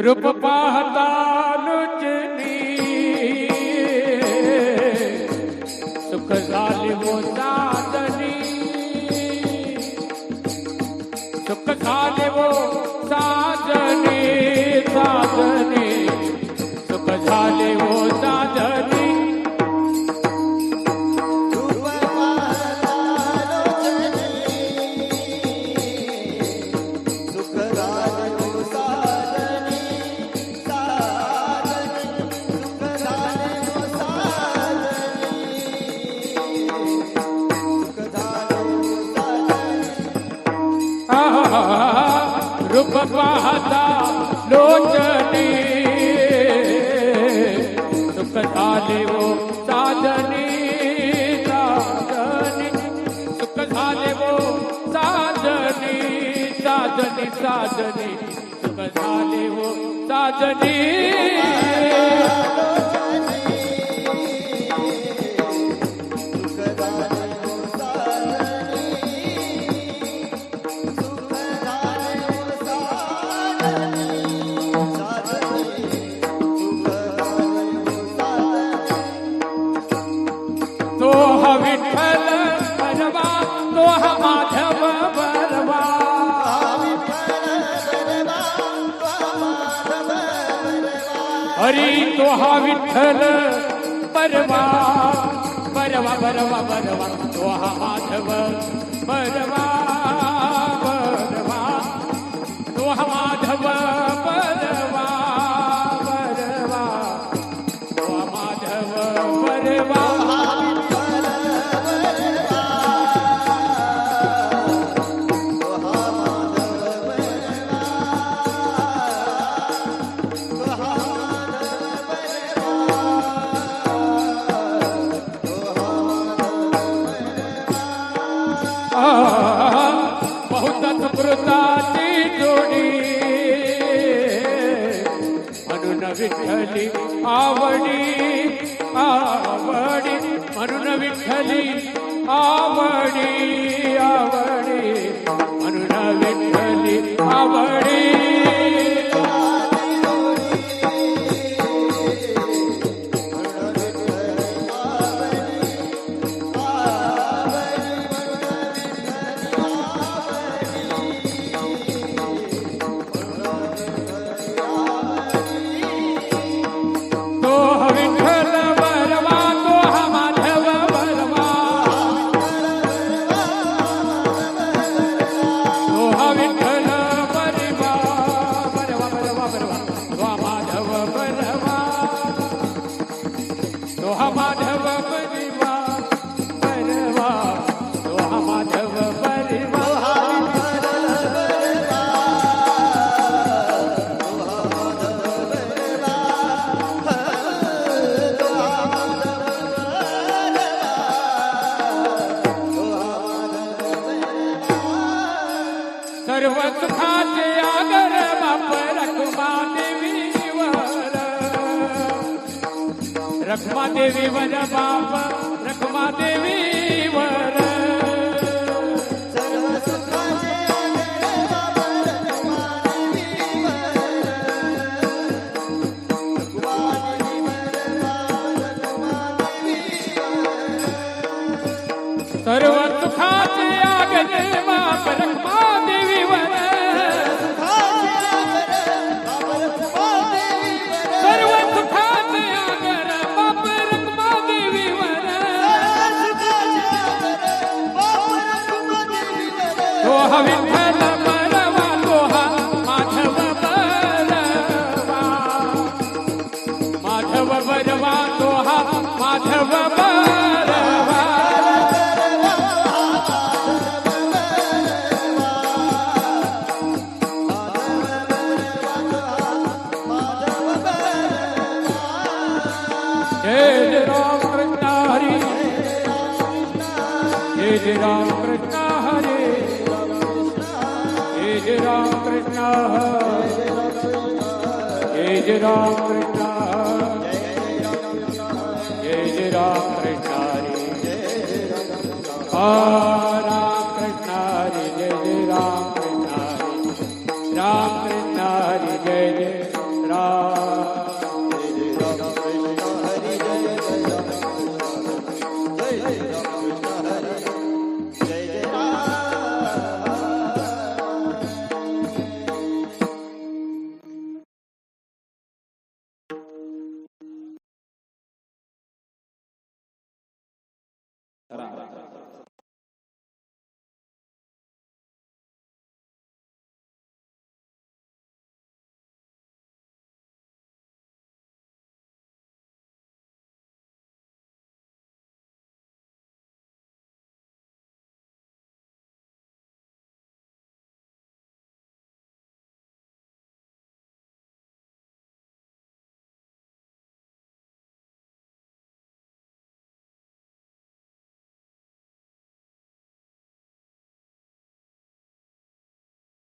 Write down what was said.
रूप पाहता लुचनी सुख झाले वो साजनी सुख झाले वो साजनी साजनी सुख झाले वो साजनी रूप पाहता लोचनी सुख झाले वो साजनी साजनी सुख झाले वो साजनी साजनी साजनी सुख झाले वो साजनी विठ्ठल बरवा तो माधव बरवा हरी तो विठ्ठल बरवा बरवा बरवा बरवा तो माधव बरवा बरवा तो माधव बरवा बरवा तो माधव बरवा बहुत कृताची जोडी म्हणून विठ्ठली आवडी आवडी म्हणून विठ्ठली आवडी आवडी म्हणून विठ्ठली आवडी माधव बरवा बरवा तो माधव बरवा सर्व सुखाचे आगर बाप रखमा देवीवर रखमा देवीवर बाप रखमा देवीवर सर्व सुखाचे आगर बाप रखमा देवीवर सर्व सुखाचे आगर बाप रखमा देवीवर सर्व सुखाचे आगर बाप रखमा देवीवर तो विठ्ठल बरवा तो माधव बरवा माधव बरवा तो माधव बरवा जय राम कृष्ण हरे जय राम कृष्ण हरे जय राम कृष्ण हरे जय राम कृष्ण जय राम कृष्ण हरे राम कृष्ण हरे जय राम कृष्ण हरे राम कृष्ण हरे जय जय राम